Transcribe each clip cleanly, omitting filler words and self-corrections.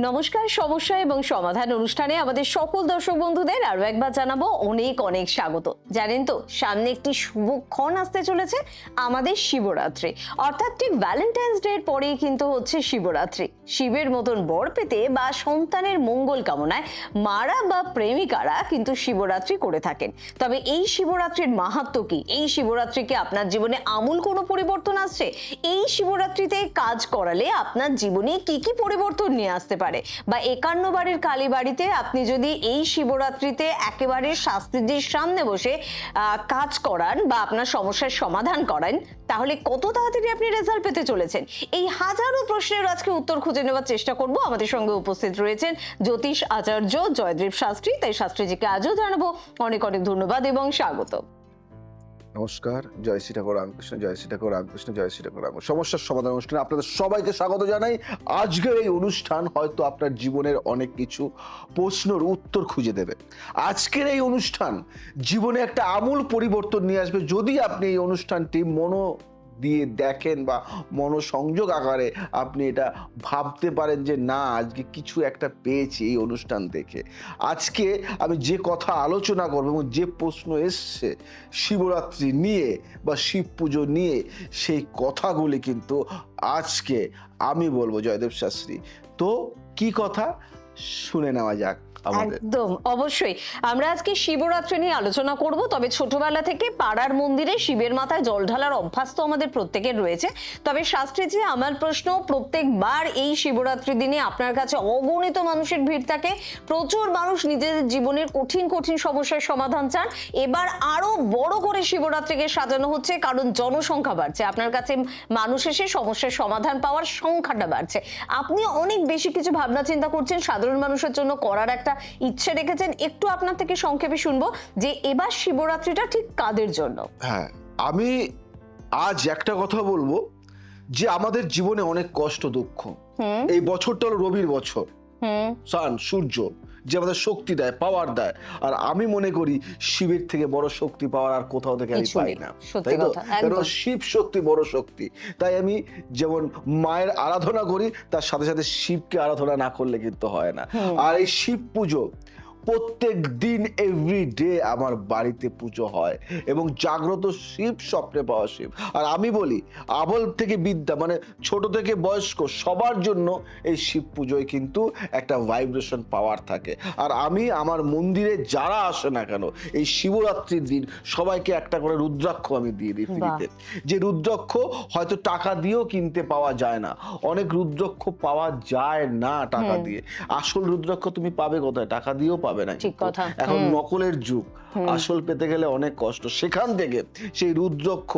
নমস্কার, সমস্যা এবং সমাধান অনুষ্ঠানে আমাদের সকল দর্শক বন্ধুদের আরো একবার জানাবো অনেক অনেক স্বাগত। জানেন তো, সামনে একটি শুভক্ষণ আসতে চলেছে, আমাদের শিবরাত্রি। অর্থাৎ ঠিক ভ্যালেন্টাইন্স ডে এর পরেই কিন্তু হচ্ছে শিবরাত্রি। শিবের মতন বর পেতে বা সন্তানের মঙ্গল কামনায় মারা বা প্রেমিকারা কিন্তু শিবরাত্রি করে থাকেন। তবে এই শিবরাত্রির মাহাত্ম্য কি? এই শিবরাত্রিকে আপনার জীবনে আমূল কোনো পরিবর্তন আসছে? এই শিবরাত্রিতে কাজ করালে আপনার জীবনে কি কি পরিবর্তন নিয়ে আসতে পারে? বা 51 বারের কালী বাড়িতে আপনি যদি এই শিবরাত্রিতে একেবারে শাস্ত্রীজির সামনে বসে কাজ করান বা আপনার সমস্যার সমাধান করেন, তাহলে কত তাড়াতাড়ি আপনি রেজাল্ট পেতে চলেছেন? এই হাজারো প্রশ্নের আজকে উত্তর খুঁজে নেওয়ার চেষ্টা করব। আমাদের সঙ্গে উপস্থিত রয়েছেন জ্যোতিষ আচার্য জয়দেব শাস্ত্রী। তাই শাস্ত্রীজিকে আজও জানাবো অনেক অনেক ধন্যবাদ এবং স্বাগত। নমস্কার, জয় শ্রী ঠাকুর রামকৃষ্ণ, জয় শ্রী ঠাকুর রামকৃষ্ণ, জয় শ্রী ঠাকুর রাম। সমস্যার সমাধান অনুষ্ঠানে আপনাদের সবাইকে স্বাগত জানাই। আজকের এই অনুষ্ঠান হয়তো আপনার জীবনের অনেক কিছু প্রশ্নের উত্তর খুঁজে দেবে। আজকের এই অনুষ্ঠান জীবনে একটা আমূল পরিবর্তন নিয়ে আসবে যদি আপনি এই অনুষ্ঠানটি দিয়ে দেখেন বা মনোসংযোগ আকারে আপনি এটা ভাবতে পারেন যে না, আজকে কিছু একটা পেয়েছি এই অনুষ্ঠান দেখে। আজকে আমি যে কথা আলোচনা করব এবং যে প্রশ্ন এসছে শিবরাত্রি নিয়ে বা শিব পুজো নিয়ে, সেই কথাগুলি কিন্তু আজকে আমি বলবো জয়দেব শাস্ত্রী। তো কি কথা, শুনে নেওয়া যাক। একদম অবশ্যই আমরা আজকে শিবরাত্রি নিয়ে আলোচনা করব। তবে ছোটবেলা থেকে পাড়ার মন্দিরে শিবের মাথায় জল ঢালার অভ্যাস তো আমাদের প্রত্যেকের রয়েছে। তবে শাস্ত্রীজি, আমার প্রশ্ন, প্রত্যেকবার এই শিবরাত্রি দিনে আপনার কাছে অগণিত মানুষের ভিড় থাকে, প্রচুর মানুষ নিজেদের জীবনের কঠিন কঠিন সমস্যার সমাধান চান। এবার আরো বড় করে শিবরাত্রিকে সাজানো হচ্ছে, কারণ জনসংখ্যা বাড়ছে, আপনার কাছে মানুষ এসে সমস্যার সমাধান পাওয়ার সংখ্যাটা বাড়ছে। আপনি অনেক বেশি কিছু ভাবনা চিন্তা করছেন, সাধারণ মানুষের জন্য করার একটা ইচ্ছে রেখেছেন। একটু আপনার থেকে সংক্ষেপে শুনবো যে এবার শিবরাত্রিটা ঠিক কাদের জন্য? হ্যাঁ, আমি আজ একটা কথা বলবো যে আমাদের জীবনে অনেক কষ্ট দুঃখ। এই বছরটা হলো রবির বছর, সান সূর্য যে আমাদের শক্তি দেয়, পাওয়ার দেয়। আর আমি মনে করি শিবের থেকে বড় শক্তি পাওয়ার আর কোথাও থেকে আমি পাই না, তাই তো? কারণ শিব শক্তি বড় শক্তি। তাই আমি যেমন মায়ের আরাধনা করি, তার সাথে সাথে শিবকে আরাধনা না করলে কিন্তু হয় না। আর এই শিব পুজো প্রত্যেক দিন এভরিডে আমার বাড়িতে পুজো হয় এবং জাগ্রত শিব, স্বপ্নে পাওয়া শিব। আর আমি বলি, আবল থেকে বিদ্যা, মানে ছোট থেকে বয়স্ক সবার জন্য এই শিব পুজোয় কিন্তু একটা ভাইব্রেশন পাওয়ার থাকে। আর আমি আমার মন্দিরে যারা আসে না কেন, এই শিবরাত্রির দিন সবাইকে একটা করে রুদ্রাক্ষ আমি দিয়ে দিই ফ্রিতে। যে রুদ্রাক্ষ হয়তো টাকা দিয়েও কিনতে পাওয়া যায় না, অনেক রুদ্রাক্ষ পাওয়া যায় না টাকা দিয়ে। আসল রুদ্রাক্ষ তুমি পাবে কোথায়? টাকা দিয়েও পাবে না। এখন নকলের যুগ, আসল পেতে গেলে অনেক কষ্ট। সেখান থেকে সেই রুদ্রাক্ষ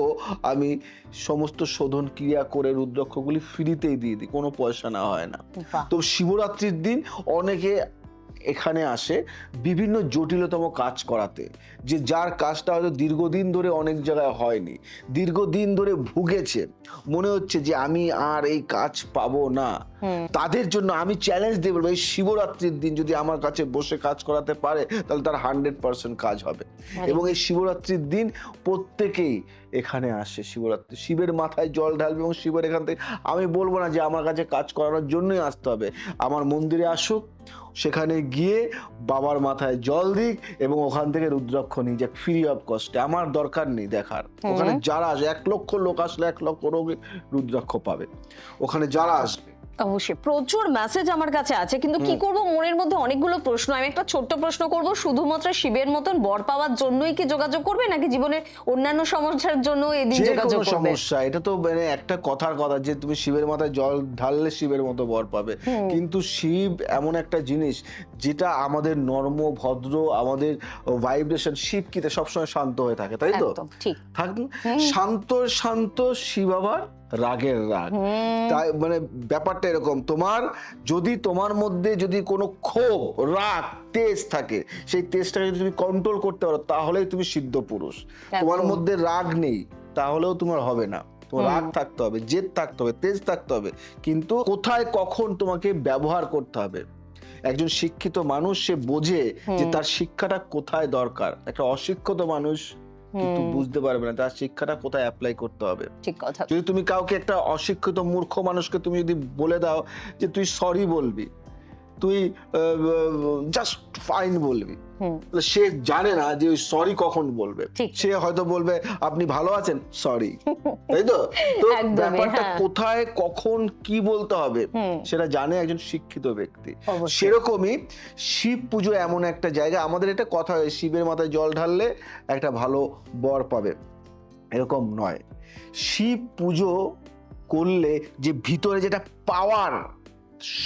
আমি সমস্ত শোধন ক্রিয়া করে রুদ্রাক্ষগুলি ফ্রিতেই দিয়ে দিই, কোনো পয়সা না হয় না। তো শিবরাত্রির দিন অনেকে এখানে আসে বিভিন্ন জটিলতম কাজ করাতে, যে যার কাজটা হয়তো দীর্ঘদিন ধরে অনেক জায়গায় হয়নি, দীর্ঘদিন ধরে ভুগেছে, মনে হচ্ছে যে আমি আর এই কাজ পাবো না। তাদের জন্য আমি চ্যালেঞ্জ দিয়ে বলবো, এই শিবরাত্রির দিন যদি আমার কাছে বসে কাজ করাতে পারে, তাহলে তার 100% কাজ হবে। এবং এই শিবরাত্রির দিন প্রত্যেকেই এখানে আসে শিবরাত্রি, শিবের মাথায় জল ঢালবে এবং শিবের এখান থেকে, আমি বলবো না যে আমার কাছে কাজ করানোর জন্যই আসতে হবে। আমার মন্দিরে আসুক, সেখানে গিয়ে বাবার মাথায় জল দিক এবং ওখান থেকে রুদ্রাক্ষ নিয়ে যাক ফ্রি অফ কস্টে। আমার দরকার নেই দেখার। ওখানে যারা আসে, 1 লক্ষ লোক আসলে 1 লক্ষ রুদ্রাক্ষ পাবে ওখানে যারা আসবে। অবশ্যই প্রচুর মেসেজ আমার কাছে আছে, কিন্তু কি করব, মনের মধ্যে অনেকগুলো প্রশ্ন। আমি একটা ছোট্ট প্রশ্ন করব, শুধুমাত্র শিবের মতন বর পাওয়ার জন্যই কি যোগাযোগ করবে, নাকি জীবনের অন্যান্য সমস্যার জন্য এদিন যোগাযোগ করবে? সমস্যা, এটা তো মানে একটা কথার কথা যে তুমি শিবের মাথায় জল ঢাললে শিবের মতো বর পাবে, কিন্তু শিব এমন একটা জিনিস যেটা আমাদের নর্ম ভদ্র, আমাদের ভাইব্রেশন। শিব কিতে সবসময় শান্ত হয়ে থাকে, তাই তো? ঠিক থাকুন শান্ত শান্ত, শিব আবার রাগের রাগ। তাই মানে ব্যাপারটা এরকম, তোমার মধ্যে যদি কোনো ক্ষোভ, রাগ, তেজ থাকে, সেই তেজটাকে যদি তুমি কন্ট্রোল করতে পারো, তাহলেই তুমি সিদ্ধ পুরুষ। তোমার মধ্যে রাগ নেই, তাহলেও তোমার হবে না। তোমার রাগ থাকতে হবে, জেদ থাকতে হবে, তেজ থাকতে হবে, কিন্তু কোথায় কখন তোমাকে ব্যবহার করতে হবে। একজন শিক্ষিত মানুষ সে বোঝে যে তার শিক্ষাটা কোথায় দরকার। একটা অশিক্ষিত মানুষ কিন্তু বুঝতে পারবে না তার শিক্ষাটা কোথায় অ্যাপ্লাই করতে হবে। ঠিক কথা। যদি তুমি কাউকে, একটা অশিক্ষিত মূর্খ মানুষকে তুমি যদি বলে দাও যে তুই সরি বলবি, তুই জাস্ট ফাইন বলবি, সে জানে না যে ওই সরি কখন বলবে। সে হয়তো বলবে আপনি ভালো আছেন, সরি, তাই তো? তো ব্যাপারটা কোথায় কখন কি বলতে হবে সেটা জানে একজন শিক্ষিত ব্যক্তি। সেরকমই শিব পুজো এমন একটা জায়গা, আমাদের এটা কথা হয় শিবের মাথায় জল ঢাললে একটা ভালো বর পাবে, এরকম নয়। শিব পুজো করলে যে ভিতরে যেটা পাওয়ার,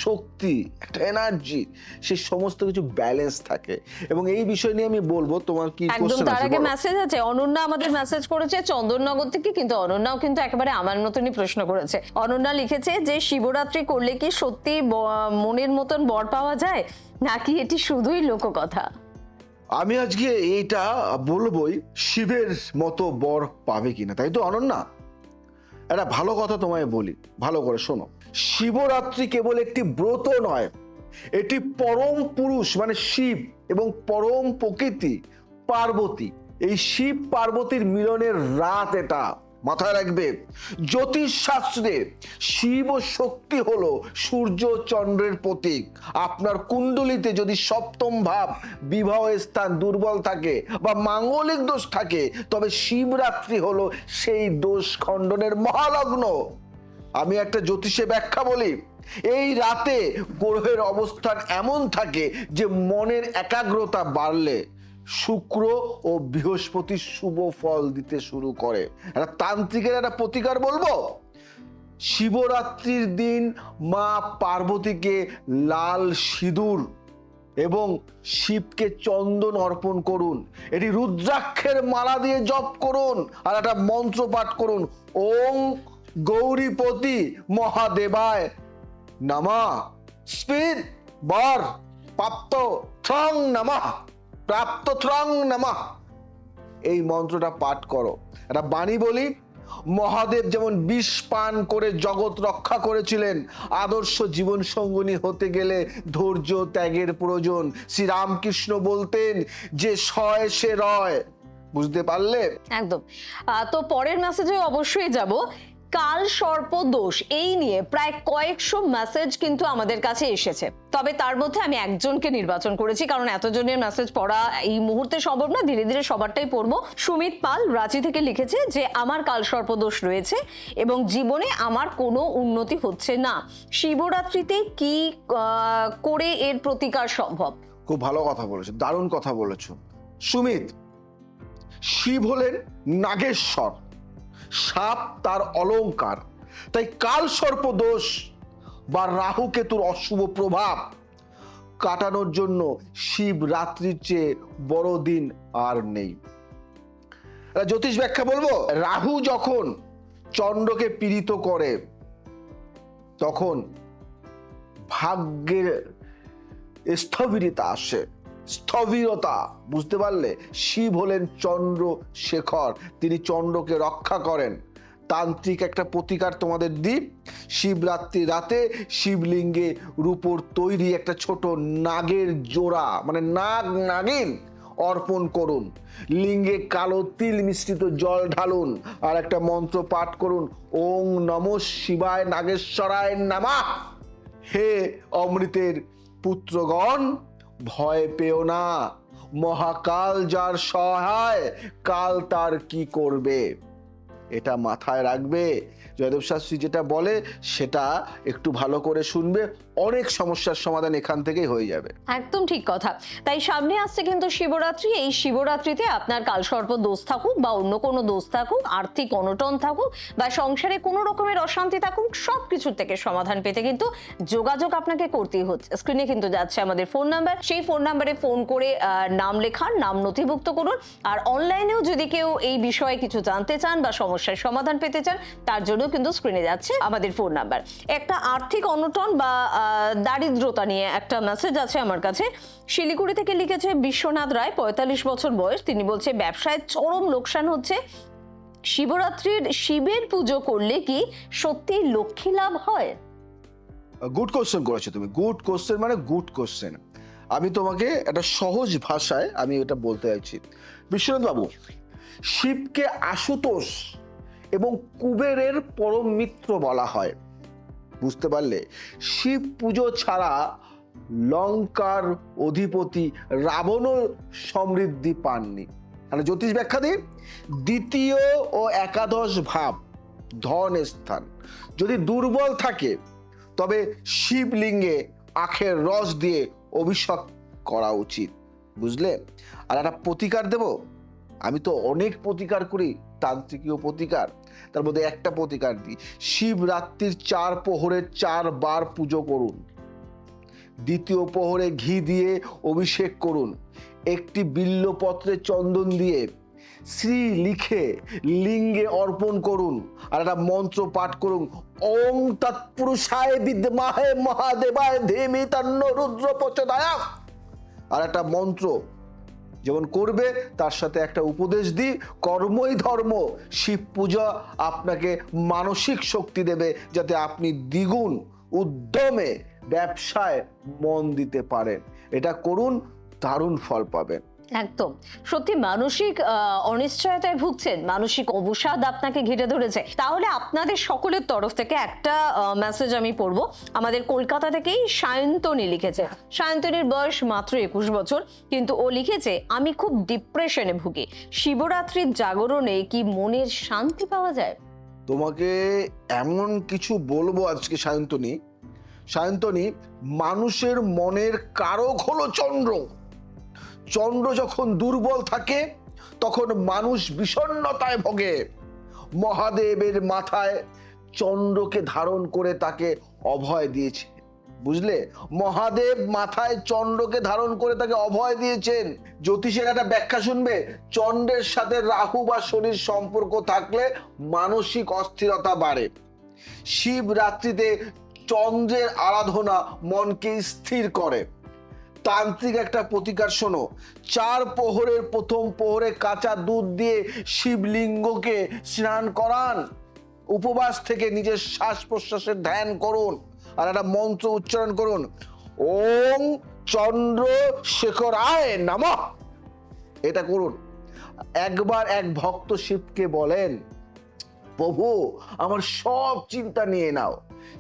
শক্তি, একটা এনার্জি, সেই সমস্ত কিছু ব্যালেন্স থাকে। এবং এই বিষয় নিয়ে আমি বলবো, তোমার কি একদম তার আগে মেসেজ আছে, অনন্যা আমাদের মেসেজ করেছে চন্দননগর থেকে, কিন্তু অনন্যাও কিন্তু একেবারে আমার মতনই প্রশ্ন করেছে। অনন্যা লিখেছে যে শিবরাত্রি করলে কি সত্যি মনের মতন বর পাওয়া যায়, নাকি এটি শুধুই লোককথা? আমি আজকে এইটা বলবোই, শিবের মতো বর পাবে কিনা, তাই তো অনন্যা? একটা ভালো কথা তোমায় বলি, ভালো করে শোনো। শিবরাত্রি কেবল একটি ব্রত নয়, এটি পরম পুরুষ মানে শিব এবং পরম প্রকৃতি পার্বতী, এই শিব পার্বতীর মিলনের রাত এটা, মাথায় রাখবে। জ্যোতিষ শাস্ত্রে শিব ও শক্তি হলো সূর্য চন্দ্রের প্রতীক। আপনার কুণ্ডলিতে যদি সপ্তম ভাব বিবাহ স্থান দুর্বল থাকে বা মাঙ্গলিক দোষ থাকে, তবে শিবরাত্রি হলো সেই দোষ খণ্ডনের মহালগ্ন। আমি একটা জ্যোতিষে ব্যাখ্যা বলি, এই রাতে গ্রহের অবস্থান এমন থাকে যে মনের একাগ্রতা বাড়লে শুক্র ও বৃহস্পতি শুভ ফল দিতে শুরু করে। একটা তান্ত্রিকের একটা প্রতিকার বলবো, শিবরাত্রির দিন মা পার্বতীকে লাল সিঁদুর এবং শিবকে চন্দন অর্পণ করুন, এটি রুদ্রাক্ষের মালা দিয়ে জপ করুন, আর একটা মন্ত্র পাঠ করুন, ওং গৌরীপতি মহাদেবায় নমঃ স্পিদ বর প্রাপ্ত থ্রং নমঃ প্রাপ্ত থ্রং নমঃ। এই মন্ত্রটা পাঠ করো। একটা বাণী বলি, মহাদেব যেমন বিষ পান করে জগৎ রক্ষা করেছিলেন, আদর্শ জীবন সঙ্গিনী হতে গেলে ধৈর্য ত্যাগের প্রয়োজন। শ্রীরামকৃষ্ণ বলতেন যে সয় সে রয়, বুঝতে পারলে? একদম। তো পরের মেসেজে অবশ্যই যাব। কাল সর্প দোষ এই নিয়ে প্রায় কয়েকশো মেসেজ কিন্তু আমাদের কাছে এসেছে, তবে তার মধ্যে আমি একজনকে নির্বাচন করেছি, কারণ এতজনের মেসেজ পড়া এই মুহূর্তে সম্ভব না, ধীরে ধীরে সবারটাই পড়বো। সুমিত পাল রাঁচি থেকে লিখেছে যে আমার কাল সর্প দোষ রয়েছে এবং জীবনে আমার কোনো উন্নতি হচ্ছে না, শিবরাত্রিতে কি করে এর প্রতিকার সম্ভব? খুব ভালো কথা বলেছো, দারুণ কথা বলেছো সুমিত। শিব হলেন নাগেশ্বর, সাপ তার অলংকার, তাই কাল সর্প দোষ বা রাহু কেতুর অশুভ প্রভাব কাটানোর জন্য শিব রাত্রির চেয়ে বড় দিন আর নেই। জ্যোতিষ ব্যাখ্যা বলবো, রাহু যখন চন্দ্রকে পীড়িত করে তখন ভাগ্যের স্থবিরতা আসে, স্থবিরতা, বুঝতে পারলে? শিব হলেন চন্দ্রশেখর, তিনি চন্দ্রকে রক্ষা করেন। তান্ত্রিক একটা প্রতিকার তোমাদের দ্বীপ, শিবরাত্রি রাতে শিবলিঙ্গে রূপোর তৈরি একটা ছোট নাগের জোড়া মানে নাগ নাগিন অর্পণ করুন, লিঙ্গে কালো তিল মিশ্রিত জল ঢালুন আর একটা মন্ত্র পাঠ করুন, ওং নমঃ শিবায় নাগেশ্বরায় নমঃ। হে অমৃতের পুত্রগণ, ভয় পেও না, মহাকাল যার সহায়, কাল তার কি করবে। এটা মাথায় রাখবে। জয়দেব শাস্ত্রী যেটা বলে সেটা একটু ভালো করে শুনবে, অনেক সমস্যার সমাধান এখান থেকেই হয়ে যাবে। একদম ঠিক কথা। তাই সামনে আসছে কিন্তু শিবরাত্রি, এই শিবরাত্রিতে আপনার কালসর্প দোষ থাকুক বা অন্য কোনো দোষ থাকুক, আর্থিক অনটন থাকুক বা সংসারে কোনো রকমের অশান্তি থাকুক, সব কিছুর থেকে সমাধান পেতে কিন্তু যোগাযোগ আপনাকে করতেই হচ্ছে। স্ক্রিনে কিন্তু যাচ্ছে আমাদের ফোন নাম্বার, সেই ফোন নাম্বারে ফোন করে নাম লেখান, নাম নথিভুক্ত করুন। আর অনলাইনেও যদি কেউ এই বিষয়ে কিছু জানতে চান বা সমস্যার সমাধান পেতে চান, তার জন্য কিন্তু স্ক্রিনে যাচ্ছে আমাদের ফোন নাম্বার। একটা আর্থিক অনটন বা দারিদ্রতা নিয়ে একটা মেসেজ আছে আমার কাছে। শিলিগুড়ি থেকে লিখেছে বিশ্বনাথ রায়, 45 বছর বয়স। তিনি বলছে ব্যবসায় চরম লোকসান হচ্ছে, শিবরাত্রির শিবের পুজো করলে কি সত্যি লক্ষ্মী লাভ হয়? গুড কোশ্চেন করেছো তুমি, গুড কোশ্চেন মানে গুড কোশ্চেন। আমি তোমাকে একটা সহজ ভাষায় আমি এটা বলতে চাইছি। বিশ্বনাথ বাবু, শিবকে আশুতোষ এবং কুবেরের পরম মিত্র বলা হয়, বুঝতে পারলে? শিব পুজো ছাড়া লঙ্কার অধিপতি রাবণও সমৃদ্ধি পাননি। মানে জ্যোতিষ ব্যাখ্যা দিই, দ্বিতীয় ও একাদশ ভাব ধন স্থান যদি দুর্বল থাকে তবে শিবলিঙ্গে আখের রস দিয়ে অভিষেক করা উচিত, বুঝলে? আর একটা প্রতিকার দেব, আমি তো অনেক প্রতিকার করি, তান্ত্রিকীয় প্রতিকার, তার মধ্যে একটা প্রতিকার দিই। শিবরাত্রির 4 প্রহরে 4 বার পুজো করুন, দ্বিতীয় প্রহরে ঘি দিয়ে অভিষেক করুন, একটি বিল্লপত্রে চন্দন দিয়ে শ্রী লিখে লিঙ্গে অর্পণ করুন, আর একটা মন্ত্র পাঠ করুন, ওং তৎপুরুষায় বিদ্মহে মহাদেবায় ধীমহি তন্নো রুদ্র প্রচোদয়াৎ। আর একটা মন্ত্র যেমন করবে তার সাথে একটা উপদেশ দিই, কর্মই ধর্ম। শিব পূজা আপনাকে মানসিক শক্তি দেবে যাতে আপনি দ্বিগুণ উদ্যমে ব্যবসায় মন দিতে পারেন। এটা করুন, দারুণ ফল পাবেন। একদম সত্যি। মানসিক অনিশ্চয়তায় ভুগছেন, মানসিক অবসাদ আপনাকে ঘিরে ধরেছে, তাহলে আপনাদের সকলের তরফ থেকে একটা মেসেজ আমি পড়বো। আমাদের কলকাতা থেকেই সায়ন্তনী লিখেছে। সায়ন্তনীর বয়স মাত্র 21 বছর, কিন্তু ও লিখেছে, আমি খুব ডিপ্রেশনে ভুগি, শিবরাত্রির জাগরণে কি মনের শান্তি পাওয়া যায়? তোমাকে এমন কিছু বলবো আজকে সায়ন্তনী। সায়ন্তনী, মানুষের মনের কারক হলো চন্দ্র। চন্দ্র যখন দুর্বল থাকে তখন মানুষ বিষণ্ণতায় ভোগে। মহাদেবের মাথায় চন্দ্রকে ধারণ করে তাকে অভয় দিয়েছে, বুঝলে? মহাদেব মাথায় চন্দ্রকে ধারণ করে তাকে অভয় দিয়েছেন। জ্যোতিষের একটা ব্যাখ্যা শুনবে, চন্দ্রের সাথে রাহু বা শনির সম্পর্ক থাকলে মানসিক অস্থিরতা বাড়ে। শিবরাত্রিতে চন্দ্রের আরাধনা মনকে স্থির করে। তান্ত্রিক একটা প্রতিকার শোনো, 4 প্রহরের প্রথম প্রহরে কাঁচা দুধ দিয়ে শিবলিঙ্গকে স্নান করান, উপবাস থেকে নিজের শ্বাস প্রশ্বাসের ধ্যান করুন, আর একটা মন্ত্র উচ্চারণ করুন, ওং চন্দ্রশেখরায় নমঃ। এটা করুন। একবার এক ভক্ত শিবকে বলেন, প্রভু আমার সব চিন্তা নিয়ে নাও।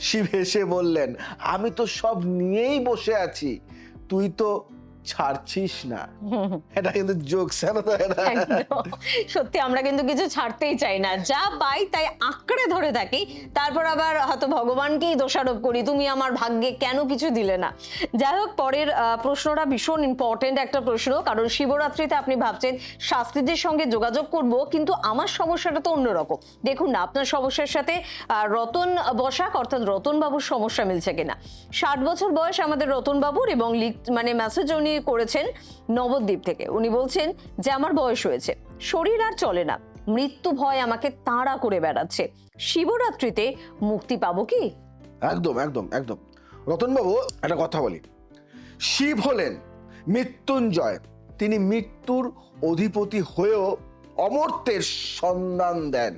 শিব হেসে বললেন, আমি তো সব নিয়েই বসে আছি, তুই তো ছাড়ছিস না। এটা কিন্তু জোকস, সত্যি আমরা কিন্তু কিছু ছাড়তেই চাই না, যা পাই তাই আঁকড়ে ধরে থাকি, তারপর আবার হয়তো ভগবানকেই দোষারোপ করি, তুমি আমার ভাগ্যে কেন কিছু দিলে না। যাই হোক, পরের প্রশ্নটা ভীষণ ইম্পর্টেন্ট একটা প্রশ্ন, কারণ শিবরাত্রিতে আপনি ভাবছেন শাস্ত্রীদের সঙ্গে যোগাযোগ করব, কিন্তু আমার সমস্যাটা তো অন্যরকম। দেখুন না, আপনার সমস্যার সাথে রতন বসাক অর্থাৎ রতন বাবুর সমস্যা মিলছে কিনা। 60 বছর বয়স আমাদের রতন বাবুর, এবং মেসেজ উনি করেছেন নবদ্বীপ থেকে। উনি বলছেন যে আমার বয়স হয়েছে, শরীর আর চলে না, মৃত্যু ভয় আমাকে তাড়া করে বেড়াচ্ছে, শিবরাত্রিতে মুক্তি পাবো কি? একদম একদম একদম। রতনবাবু, একটা কথা বলি, শিব হলেন মৃত্যুঞ্জয়। তিনি মৃত্যুর অধিপতি হয়েও অমর্ত্যের সন্ধান দেন,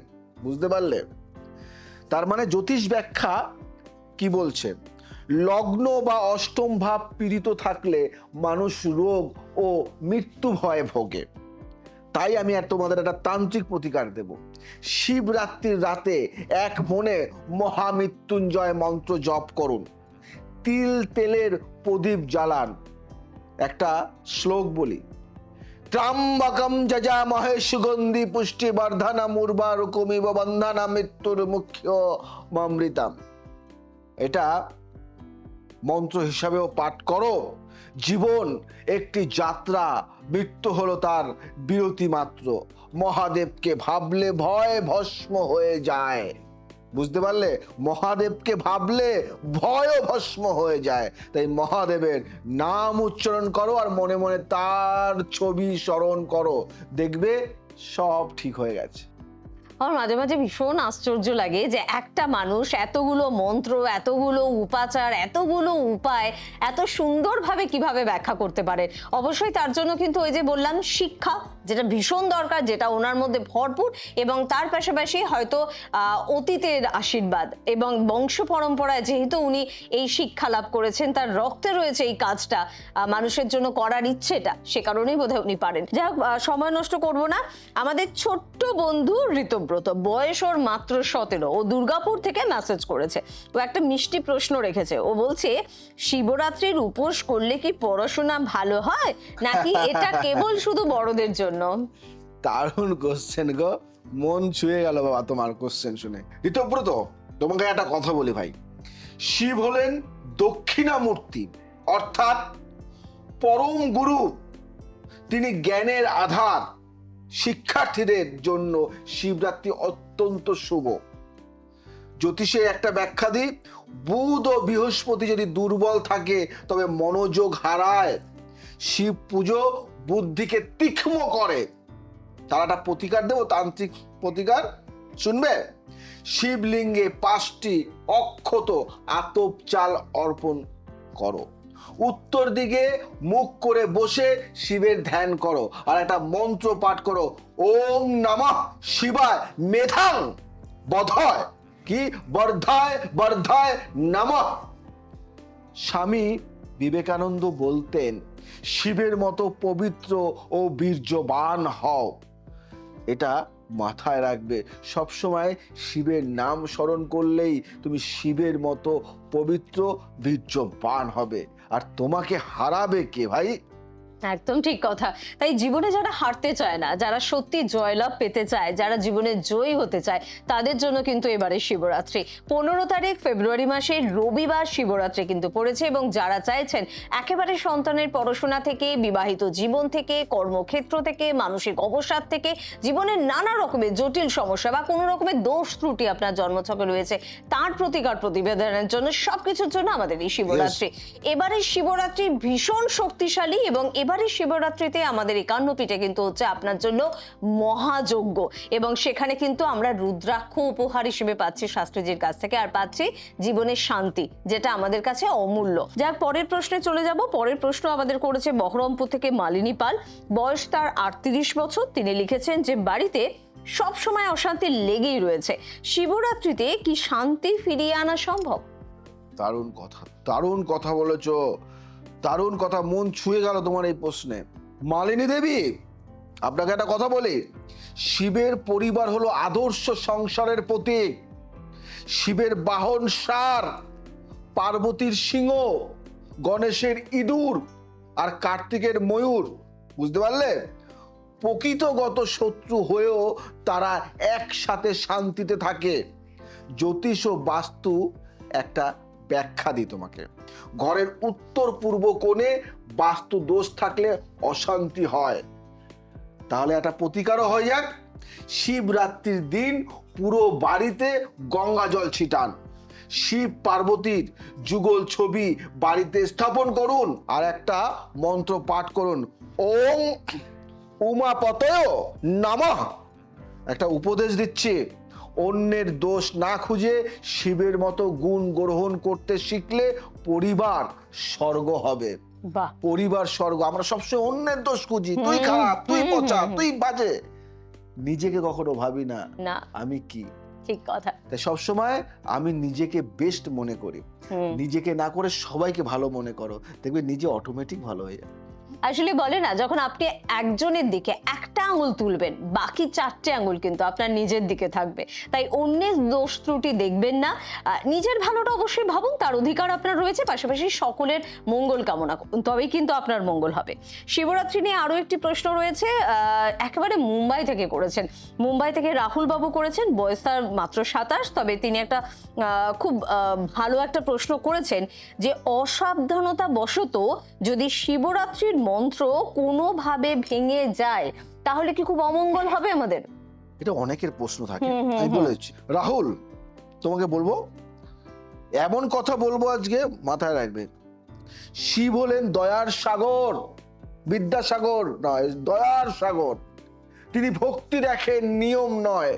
বুঝতে পারলে? তার মানে জ্যোতিষ ব্যাখ্যা কি বলছে, লগ্ন বা অষ্টম ভাব পীড়িত থাকলে মানুষ রোগ ও মৃত্যু ভয়ে ভোগে। তাই আমি আর তোমাদের একটা তান্ত্রিক প্রতিকার দেব। শিবরাত্রির রাতে এক মনে মহামৃত্যুঞ্জয় মন্ত্র জপ করুন, তিল তেলের প্রদীপ জ্বালান। একটা শ্লোক বলি, ত্রাম্বকম যজামহে সুগন্ধি পুষ্টি বর্ধনম উর্বারুকমিব বন্ধনা মৃত্যুর মুখ্য মমৃতাম। এটা মন্ত্র হিসাবেও পাঠ করো। জীবন একটি যাত্রা, মৃত্যু হলো তার বিরতি মাত্র। মহাদেবকে ভাবলে ভয় ভস্ম হয়ে যায়, বুঝতে পারলে? মহাদেবকে ভাবলে ভয়ও ভস্ম হয়ে যায়। তাই মহাদেবের নাম উচ্চারণ করো আর মনে মনে তার ছবি স্মরণ করো, দেখবে সব ঠিক হয়ে গেছে। আমার মাঝে মাঝে ভীষণ আশ্চর্য লাগে যে একটা মানুষ এতগুলো মন্ত্র, এতগুলো উপাচার, এতগুলো উপায় এত সুন্দরভাবে কিভাবে ব্যাখ্যা করতে পারে। অবশ্যই তার জন্য কিন্তু ওই যে বললাম শিক্ষা, যেটা ভীষণ দরকার, যেটা ওনার মধ্যে ভরপুর, এবং তার পাশাপাশি হয়তো অতীতের আশীর্বাদ এবং বংশ পরম্পরায় যেহেতু উনি এই শিক্ষা লাভ করেছেন, তার রক্তে রয়েছে এই কাজটা মানুষের জন্য করার ইচ্ছেটা, সে কারণেই বোধহয় উনি পারেন। যাই হোক, সময় নষ্ট করবো না, আমাদের ছোট্ট বন্ধু ঋতব্য ঋতব্রত, বয়স ওর মাত্র 17, ও দুর্গাপুর থেকে মেসেজ করেছে। ও একটা মিষ্টি প্রশ্ন রেখেছে। ও বলছে, শিবরাত্রির উপোস করলে কি পড়াশোনা ভালো হয়, নাকি এটা কেবল শুধু বড়দের জন্য? দারুণ কোশ্চেন গো, মন ছুঁয়ে গেল বাবা তোমার কোশ্চেন শুনে। ঋতব্রত, তোমাকে একটা কথা বলি ভাই, শিব হলেন দক্ষিণামূর্তি, অর্থাৎ পরম গুরু। তিনি জ্ঞানের আধার। শিক্ষার্থীদের জন্য শিবরাত্রি অত্যন্ত শুভ। জ্যোতিষে একটা ব্যাখ্যা দিই, বুধ ও বৃহস্পতি যদি দুর্বল থাকে তবে মনোযোগ হারায়। শিব পুজো বুদ্ধিকে তীক্ষ্ণ করে। তার একটা প্রতিকার দেবো, তান্ত্রিক প্রতিকার, শুনবে? শিবলিঙ্গে 5টি অক্ষত আতপ চাল অর্পণ করো। উত্তর দিকে মুখ করে বসে শিবের ধ্যান করো, আর একটা মন্ত্র পাঠ করো, ওম নমঃ শিবায় মেধাং বধায়, কি বর্ধায় বর্ধায় নমঃ। স্বামী বিবেকানন্দ বলতেন, শিবের মতো পবিত্র ও বীর্যবান হও। এটা মাথায় রাখবে, সবসময় শিবের নাম স্মরণ করলেই তুমি শিবের মতো পবিত্র বীর্যবান হবে। আর তোমাকে হারাবে কে ভাই? একদম ঠিক কথা। তাই জীবনে যারা হারতে চায় না, যারা সত্যি জয়লাভ পেতে চায়, যারা জীবনে জয়ী হতে চায়, তাদের জন্য কিন্তু এবারে শিবরাত্রি 15 তারিখ ফেব্রুয়ারি মাসের রবিবার শিবরাত্রি কিন্তু পড়েছে। এবং যারা চাইছেন একেবারে সন্তানের পড়াশোনা থেকে, বিবাহিত জীবন থেকে, কর্মক্ষেত্র থেকে, মানসিক অবসাদ থেকে, জীবনের নানা রকমের জটিল সমস্যা বা কোনো রকমের দোষ ত্রুটি আপনার জন্মছকে রয়েছে, তার প্রতিকার প্রতিবেদনের জন্য, সবকিছুর জন্য আমাদের এই শিবরাত্রি। এবারে শিবরাত্রি ভীষণ শক্তিশালী এবং এবারে শিবরাত্রিতে আমাদের 51 পীঠে কিন্তু হচ্ছে আপনার জন্য মহাযজ্ঞ, এবং সেখানে কিন্তু আমরা রুদ্রাক্ষ উপহার হিসেবে পাচ্ছি শাস্ত্রীজির কাছ থেকে, আর পাচ্ছি জীবনের শান্তি, যেটা আমাদের কাছে অমূল্য। যার পরের প্রশ্নে চলে যাব। পরের প্রশ্ন আমাদের করেছে বহরমপুর থেকে মালিনী পাল। বয়স তার 38 বছর। তিনি লিখেছেন যে বাড়িতে সব সময় অশান্তি লেগেই রয়েছে, শিবরাত্রিতে কি শান্তি ফিরিয়ে আনা সম্ভব? দারুণ কথা, দারুণ কথা বলেছো, দারুণ কথা, মন ছুঁয়ে গেল তোমার এই প্রশ্নে। মালিনী দেবী, আপনাকে একটা কথা বলি, শিবের পরিবার হলো আদর্শ সংসারের প্রতীক। শিবের বাহন ষাঁড়, পার্বতীর সিংহ, গণেশের ইঁদুর, আর কার্তিকের ময়ূর। বুঝতে পারলে? প্রকৃতগত শত্রু হয়েও তারা একসাথে শান্তিতে থাকে। জ্যোতিষ ও বাস্তু একটা ব্যাখ্যা দিই তোমাকে। ঘরের উত্তর পূর্ব কোণে বাস্তু দোষ থাকলে অশান্তি হয়। তাহলে একটা প্রতিকারও হয়ে যাক। শিবরাত্রির দিন পুরো বাড়িতে গঙ্গা জল ছিটান। শিব পার্বতীর যুগল ছবি বাড়িতে স্থাপন করুন, আর একটা মন্ত্র পাঠ করুন, ওম উমাপতয় নমঃ। একটা উপদেশ দিচ্ছি, অন্যের দোষ না খুঁজে শিবের মতো গুণ গ্রহণ করতে শিখলে পরিবার স্বর্গ হবে। বাহ, পরিবার স্বর্গ। আমরা সবসময় অন্যের দোষ খুঁজি, তুই খারাপ, তুই পচা, তুই বাজে, নিজেকে কখনো ভাবি না না, আমি কি। ঠিক কথা। তাই সবসময় আমি নিজেকে বেস্ট মনে করি। নিজেকে না করে সবাইকে ভালো মনে করো, দেখবে নিজে অটোমেটিক ভালো হয়ে যাবে। আসলে বলে না, যখন আপনি একজনের দিকে একটা আঙুল তুলবেন, বাকি 4টে আঙুল কিন্তু আপনার নিজের দিকে থাকবে। তাই অন্যের দোষ ত্রুটি দেখবেন না, নিজের ভালোটা অবশ্যই ভাবুন, তার অধিকার আপনার রয়েছে, পাশাপাশি সকলের মঙ্গল কামনা করুন, তবেই কিন্তু আপনার মঙ্গল হবে। শিবরাত্রি নিয়ে আরো একটি প্রশ্ন রয়েছে, একেবারে মুম্বাই থেকে করেছেন। মুম্বাই থেকে রাহুল বাবু করেছেন। বয়স তার মাত্র 27, তবে তিনি একটা খুব ভালো একটা প্রশ্ন করেছেন যে অসাবধানতা বশত যদি শিবরাত্রির মন্ত্র কোনোভাবে ভেঙে যায় তাহলে কি খুব অমঙ্গল হবে আমাদের? এটা অনেকের প্রশ্ন থাকে, আমি বলেছি। রাহুল, তোমাকে বলবো, এমন কথা বলবো আজকে, মাথায় রাখবে, শিব হলেন দয়ার সাগর, বিদ্যাসাগর নয়, দয়ার সাগর। তিনি ভক্তি দেখেন, নিয়ম নয়।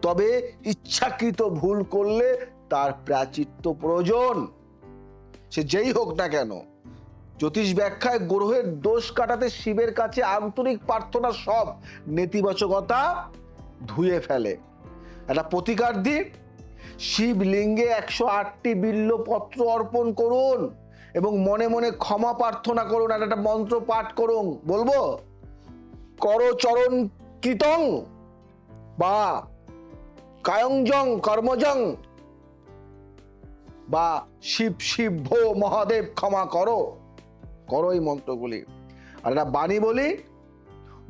তবে ইচ্ছাকৃত ভুল করলে তার প্রায়শ্চিত্ত প্রয়োজন, সে যেই হোক না কেন। জ্যোতিষ ব্যাখ্যায় গ্রহের দোষ কাটাতে শিবের কাছে আন্তরিক প্রার্থনা সব নেতিবাচকতা ধুয়ে ফেলে। একটা প্রতিকার দিন, শিবলিঙ্গে 108টি বিল্লপত্র অর্পণ করুন এবং মনে মনে ক্ষমা প্রার্থনা করুন, আর একটা মন্ত্র পাঠ করুন। বলবো, করচরণ কীর্তন বা কায়ংজং কর্মজং বা শিব শিব ভো মহাদেব ক্ষমা করো, করো এই মন্ত্রগুলি। আর এটা বাণী বলি,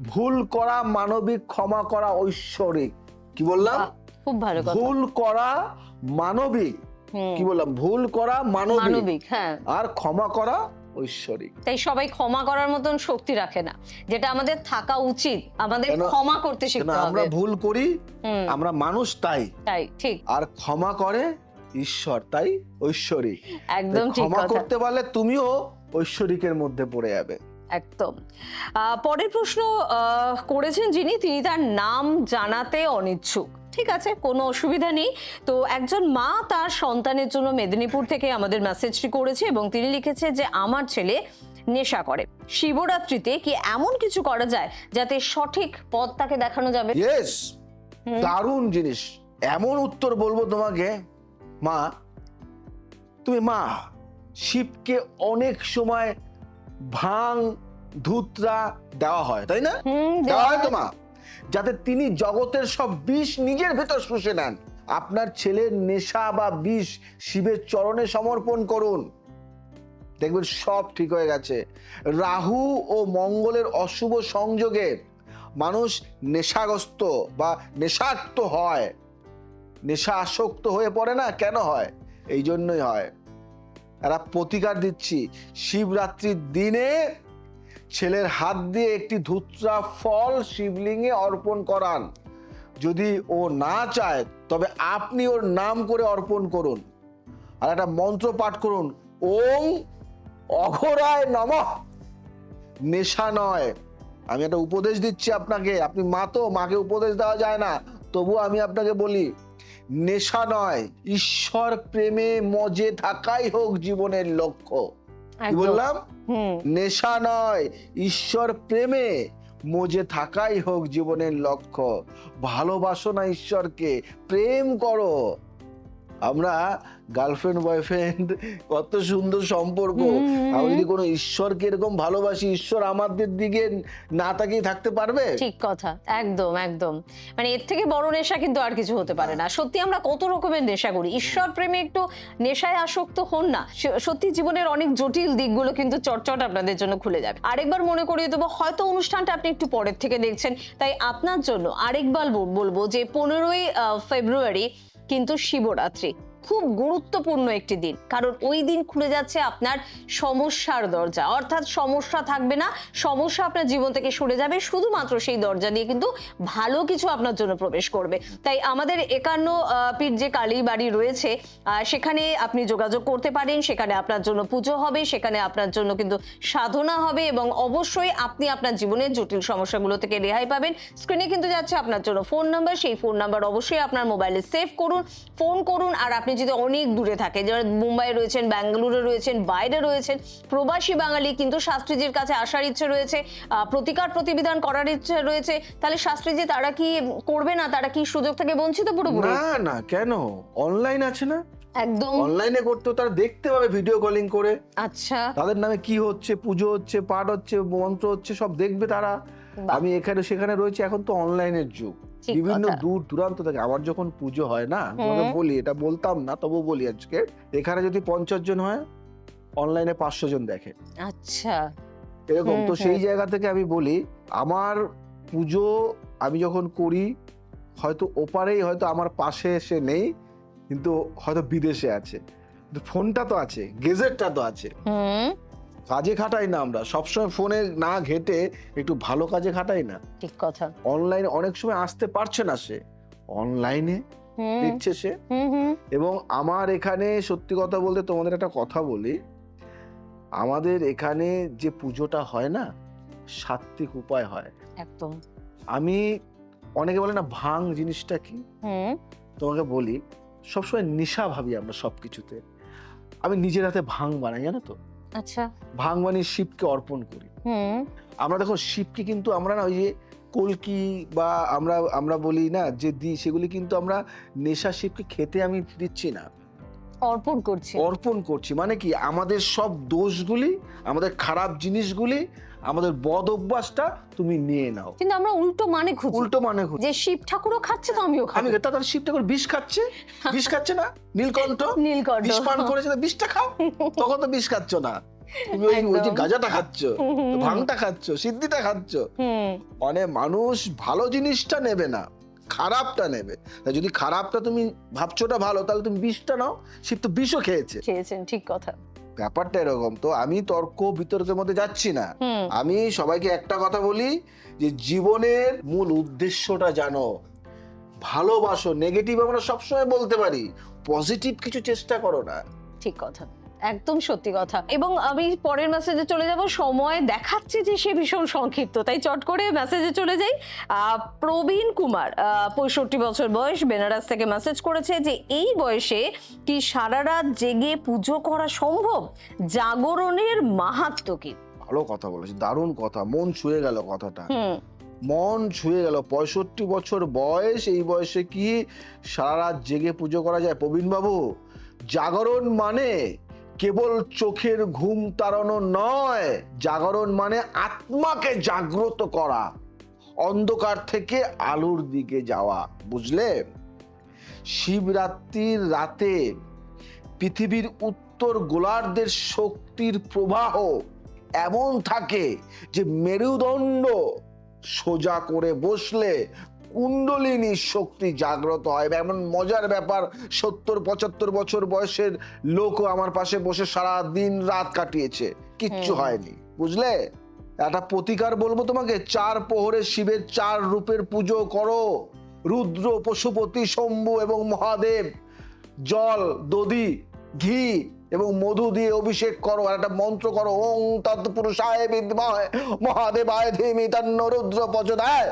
ভুল করা মানবিক, ক্ষমা করা ঐশ্বরিক। কি বললাম? বাহ, খুব ভালো কথা। ভুল করা মানবিক, কি বললাম? ভুল করা মানবিক, মানবিক, হ্যাঁ। আর ক্ষমা করা ঐশ্বরিক। তাই সবাই ক্ষমা করার মতন শক্তি রাখে না, যেটা আমাদের থাকা উচিত। আমাদের কেন- ক্ষমা করতে কেন শিখতে আমরা হবে। ভুল করি, আমরা মানুষ তাই, তাই ঠিক, আর ক্ষমা করে ঈশ্বর, তাই ঐশ্বরিক। একদম ঠিক ক্ষমা কথা। করতে পারলে তুমিও ঐশ্বরিকের মধ্যে পড়ে যাবে। একদম। পরের প্রশ্ন করেছেন যিনি, তিনি তার নাম জানাতে অনিচ্ছুক। ঠিক আছে, কোনো অসুবিধা নেই। তো একজন মা তার সন্তানের জন্য মেদিনীপুর থেকে আমাদের মেসেজটি করেছে এবং তিনি লিখেছে যে আমার ছেলে নেশা করে, শিবরাত্রিতে কি এমন কিছু করা যায় যাতে সঠিক পথ তাকে দেখানো যাবে? ইয়েস, দারুণ জিনিস। এমন উত্তর বলবো তোমাকে, মা, তুমি মা, শিবকে অনেক সময় ভাং ধুতরা দেওয়া হয়, তাই না? দেওয়া হয় তো মা, যাতে তিনি জগতের সব বিষ নিজের ভেতর শুষে নেন। আপনার ছেলের নেশা বা বিষ শিবের চরণে সমর্পণ করুন, দেখবেন সব ঠিক হয়ে গেছে। রাহু ও মঙ্গলের অশুভ সংযোগে মানুষ নেশাগ্রস্ত বা নেশাক্ত হয়, নেশা আসক্ত হয়ে পড়ে না? কেন হয়? এই জন্যই হয়। এরা প্রতিকার দিচ্ছি, শিবরাত্রির দিনে ছেলের হাত দিয়ে একটি ধুতরা ফল শিবলিঙ্গে অর্পণ করান। যদি ও না চায় তবে আপনি ওর নাম করে অর্পণ করুন, আর একটা মন্ত্র পাঠ করুন, ওং অঘোরায় নমঃ। নেশা নয়, আমি একটা উপদেশ দিচ্ছি আপনাকে, আপনি মা তো, মাকে উপদেশ দেওয়া যায় না, তবু আমি আপনাকে বলি, নেশা নয়, ঈশ্বর প্রেমে মজে থাকাই হোক জীবনের লক্ষ্য। কি বললাম? নেশা নয়, ঈশ্বর প্রেমে মজে থাকাই হোক জীবনের লক্ষ্য। ভালোবাসো না ঈশ্বরকে, প্রেম করো। আমরা গার্লফ্রেন্ড বয়ফ্রেন্ড, কত সুন্দর সম্পর্ক, আমি যদি কোনো ঈশ্বরকে এরকম ভালোবাসি, ঈশ্বর আমাদের দিকে না তাকিয়ে থাকতে পারবে? ঠিক কথা, একদম একদম। মানে এর থেকে বড় নেশা কিন্তু আর কিছু হতে পারে না। সত্যি আমরা কত রকমের নেশা করি, ঈশ্বর প্রেমে একটু নেশায় আসক্ত হন না, সত্যি জীবনের অনেক জটিল দিকগুলো কিন্তু চটচট আপনাদের জন্য খুলে যাবে। আরেকবার মনে করিয়ে দেবো, হয়তো অনুষ্ঠানটা আপনি একটু পরের থেকে দেখছেন, তাই আপনার জন্য আরেকবার বলবো যে 15ই ফেব্রুয়ারি কিন্তু শিবরাত্রি, খুব গুরুত্বপূর্ণ একটি দিন, কারণ ওই দিন খুলে যাচ্ছে আপনার সমস্যার দরজা। অর্থাৎ সমস্যা থাকবে না, সমস্যা আপনার জীবন থেকে সরে যাবে, শুধুমাত্র সেই দরজা দিয়ে কিন্তু ভালো কিছু আপনার জন্য প্রবেশ করবে। তাই আমাদের 51 পীঠ যে কালী বাড়ি রয়েছে, সেখানে আপনি যোগাযোগ করতে পারেন, সেখানে আপনার জন্য পুজো হবে, সেখানে আপনার জন্য কিন্তু সাধনা হবে, এবং অবশ্যই আপনি আপনার জীবনের জটিল সমস্যাগুলো থেকে রেহাই পাবেন। স্ক্রিনে কিন্তু যাচ্ছে আপনার জন্য ফোন নাম্বার, সেই ফোন নাম্বার অবশ্যই আপনার মোবাইলে সেভ করুন, ফোন করুন। আর আপনি যদি অনেক দূরে থাকে, যারা মুম্বাই রয়েছেন, ব্যাঙ্গালুরু রয়েছেন, বাইরে রয়েছেন, প্রবাসী বাঙালি কিন্তু শাস্ত্রীজির কাছে আসার ইচ্ছে রয়েছে, প্রতিকার প্রতিবিধান করার ইচ্ছে রয়েছে, তাহলে শাস্ত্রীজি তারা কি করবে না? তারা কি সুযোগ থেকে বঞ্চিত পুরোপুরি? না না, কেন? অনলাইন আছে না, একদম। অনলাইনে করতে তারা দেখতে পাবে ভিডিও কলিং করে। আচ্ছা, তাদের নামে কি হচ্ছে, পুজো হচ্ছে, পাঠ হচ্ছে, মন্ত্র হচ্ছে, সব দেখবে তারা। আমি এখানে সেখানে রয়েছে, এখন তো অনলাইনের যুগ, বিভিন্ন দূর দূরান্ত থেকে। আমার যখন পুজো হয় না, তোমাকে বলি, এটা বলতাম না তবু বলি আজকে, এখানে যদি 50 জন হয়, অনলাইনে 500 জন দেখে। আচ্ছা, এরকম তো সেই জায়গা থেকে আমি বলি, আমার পুজো আমি যখন করি, হয়তো ওপারেই, হয়তো আমার পাশে এসে নেই, কিন্তু হয়তো বিদেশে আছে, ফোনটা তো আছে, গেজেটটা তো আছে। কাজে খাটাই না আমরা সবসময়, ফোনে না ঘেটে একটু ভালো কাজে খাটাই না। ঠিক কথা। অনলাইনে অনেক সময় আসতে পারছে না, সে অনলাইনে দিচ্ছে সে। এবং আমার এখানে সত্যি কথা বলতে তোমাদের একটা কথা বলি, আমাদের এখানে যে পুজোটা হয় না, সাত্বিক উপায় হয় একদম। আমি, অনেকে বলে না ভাং জিনিসটা কি, তোমাকে বলি, সবসময় নেশা ভাবি আমরা সবকিছুতে। আমি নিজের হাতে ভাং বানাই, জানো তো? আচ্ছা। ভাং বানিয়ে শিবকে অর্পণ করি। আমরা দেখো শিবকে কিন্তু আমরা না ওই যে কলকি বা আমরা বলি না যে দিই, সেগুলি কিন্তু আমরা নেশা শিবকে খেতে আমি দিচ্ছি না। অর্পণ করছি। অর্পণ করছি মানে কি, আমাদের সব দোষগুলি, আমাদের খারাপ জিনিসগুলি, আমাদের বদ অভ্যাসটা তুমি নিয়ে নাও। কিন্তু আমরা উল্টো মানে খুঁজি, উল্টো মানে খুঁজি। যে শিব ঠাকুরও খাচ্ছে তো আমিও খাবো। আমি তাহলে শিব ঠাকুর বিষ খাচ্ছে, বিষ খাচ্ছে না? নীলকণ্ঠ নীলকণ্ঠ। বিষ পান করেছে, তো বিষটা খাও। তখন তো বিষ খাচ্ছ না, তুমি ওই যে একদম। গাঁজাটা খাচ্ছ, ভাঙটা খাচ্ছ, সিদ্ধিটা খাচ্ছ। মানে মানুষ ভালো জিনিসটা নেবে না, খারাপটা নেবে। তাই যদি খারাপটা তুমি ভাবছোটা ভালো, তাহলে তুমি বিষটা নাও। শিব তো বিষও খেয়েছে। খেয়েছেন, ঠিক কথা। ব্যাপারটা এরকম। তো আমি তর্ক বিতর্কের মধ্যে যাচ্ছি না। আমি সবাইকে একটা কথা বলি, যে জীবনের মূল উদ্দেশ্যটা জানো, ভালোবাসো। নেগেটিভ আমরা সবসময় বলতে পারি, পজিটিভ কিছু চেষ্টা করো না। ঠিক কথা, একদম সত্যি কথা। এবং আমি পরের মেসেজে চলে যাব। সময় দেখাচ্ছে যে সে ভীষণ সংক্ষিপ্ত, তাই চট করে মেসেজে চলে যাই। প্রবীণ কুমার, 65 বছর বয়স, বেনারস থেকে মেসেজ করেছে যে এই বয়সে কি সারা রাত জেগে পুজো করা সম্ভব? জাগরণের মাহাত্ম্য কি? ভালো কথা বলেছি, দারুণ কথা, মন ছুঁয়ে গেল কথাটা। মন ছুঁয়ে গেল। 65 বছর বয়স, এই বয়সে কি সারা রাত জেগে পুজো করা যায়? প্রবীণ বাবু, জাগরণ মানে কেবল চোখের ঘুম তাড়ানো নয়, জাগরণ মানে আত্মাকে জাগ্রত করা, অন্ধকার থেকে আলোর দিকে যাওয়া, বুঝলে? শিবরাত্রির রাতে পৃথিবীর উত্তর গোলার্ধের শক্তির প্রবাহ এমন থাকে যে মেরুদণ্ড সোজা করে বসলে কুণ্ডলিনী শক্তি জাগ্রত হয়। এমন মজার ব্যাপার, 70-75 বছর বয়সের লোকও আমার পাশে বসে সারা দিন রাত কাটিয়েছে, কিচ্ছু হয়নি, বুঝলে? একটা প্রতিকার বলবো তোমাকে, 4 প্রহরে শিবের 4 রূপের পুজো করো। রুদ্র, পশুপতি, শম্ভু এবং মহাদেব। জল, দধি, ঘি এবং মধু দিয়ে অভিষেক করো, আর একটা মন্ত্র করো, ওং তৎপুরুষায় বিদ্মহে মহাদেবায় ধীমহি তন্নো রুদ্র প্রচোদয়াৎ।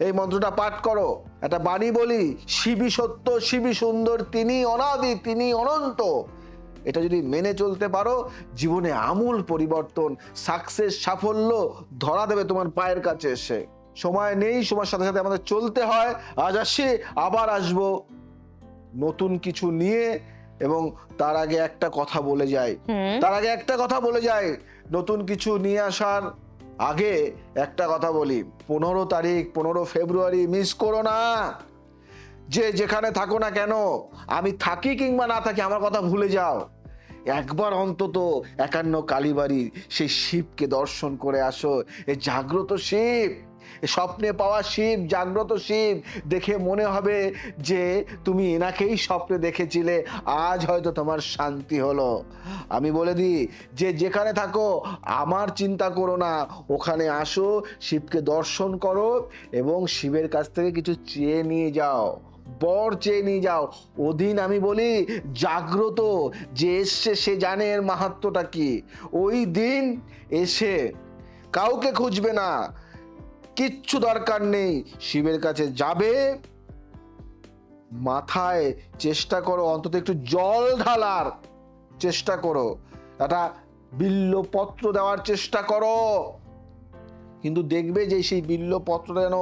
এই মন্ত্রটা পাঠ করো। একটা বাণী বলি, শিবই সত্য, শিবই সুন্দর, তিনি অনাদি, তিনি অনন্ত। এটা যদি মেনে চলতে পারো, জীবনে আমূল পরিবর্তন, সাকসেস, সাফল্য ধরা দেবে তোমার পায়ের কাছে এসে। সময় নেই, সময়ের সাথে সাথে আমাদের চলতে হয়। আজ আসি, আবার আসবো নতুন কিছু নিয়ে। এবং তার আগে একটা কথা বলে যাই, নতুন কিছু নিয়ে আসার আগে একটা কথা বলি, 15 তারিখ 15 ফেব্রুয়ারি মিস করো না। যে যেখানে থাকো না কেন, আমি থাকি কিংবা না থাকি, আমার কথা ভুলে যাও। একবার অন্তত 51 কালীবাড়ি সেই শিবকে দর্শন করে আসো। এই জাগ্রত শিব, স্বপ্নে পাওয়া শিব, জাগ্রত শিব দেখে মনে হবে যে তুমি এনাকেই স্বপ্নে দেখেছিলে। আজ হয়তো তোমার শান্তি হলো। আমি বলে দিই, যে যেখানে থাকো আমার চিন্তা করো না, ওখানে আসো, শিবকে দর্শন করো এবং শিবের কাছ থেকে কিছু চেয়ে নিয়ে যাও, বর চেয়ে নিয়ে যাও। ওদিন আমি বলি, জাগ্রত যে এসছে সে জানে এর মাহাত্ম্যটা কি। ওই দিন এসে কাউকে খুঁজবে না, কিচ্ছু দরকার নেই, শিবের কাছে যাবে, মাথায় চেষ্টা করো অন্তত একটু জল ঢালার চেষ্টা করো, একটা বিল্লপত্র দেওয়ার চেষ্টা করো। কিন্তু দেখবে যে সেই বিল্লপত্রটা যেন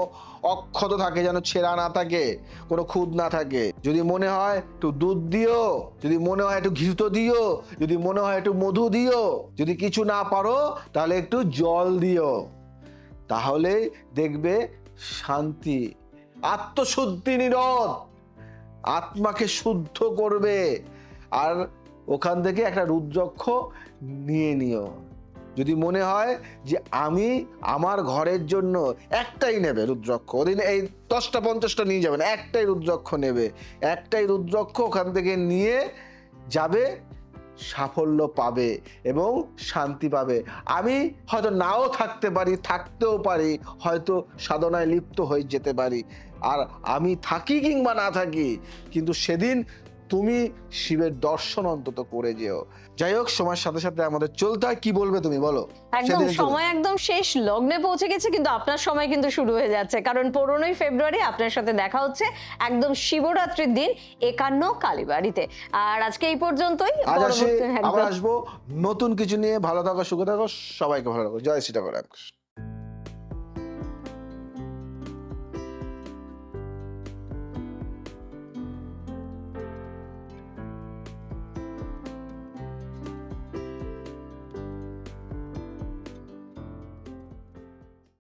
অক্ষত থাকে, যেন ছেঁড়া না থাকে, কোনো খুঁত না থাকে। যদি মনে হয় একটু দুধ দিও, যদি মনে হয় একটু ঘি তো দিও, যদি মনে হয় একটু মধু দিও, যদি কিছু না পারো তাহলে একটু জল দিও। তাহলে দেখবে শান্তি, আত্মশুদ্ধি নিরোধ, আত্মাকে শুদ্ধ করবে। আর ওখান থেকে একটা রুদ্রাক্ষ নিয়ে নিও। যদি মনে হয় যে আমি আমার ঘরের জন্য একটাই নেবে রুদ্রাক্ষ, ওদিন এই 10টা 50টা নিয়ে যাবে না, একটাই রুদ্রাক্ষ নেবে, একটাই রুদ্রাক্ষ ওখান থেকে নিয়ে যাবে, সাফল্য পাবে এবং শান্তি পাবে। আমি হয়তো নাও থাকতে পারি, থাকতেও পারি, হয়তো সাধনায় লিপ্ত হয়ে যেতে পারি। আর আমি থাকি কিংবা না থাকি, কিন্তু সেদিন তুমি শিবের দর্শন অন্তত করে যেও। যাই হোক, সময়ের সাথে সাথে আমাদের চলতে হয়। কি বলবে তুমি, বলো? একদম সময় একদম শেষ লগ্নে পৌঁছে গেছে, কিন্তু আপনার সময় কিন্তু শুরু হয়ে যাচ্ছে, কারণ 15 ফেব্রুয়ারি আপনার সাথে দেখা হচ্ছে একদম শিবরাত্রির দিন 51 কালীবাড়িতে। আর আজকে এই পর্যন্তই। আবার আসবো নতুন কিছু নিয়ে। ভালো থাকো, সুখে থাকো, সবাইকে ভালো রাখো। জয় শ্রী ঠাকুর।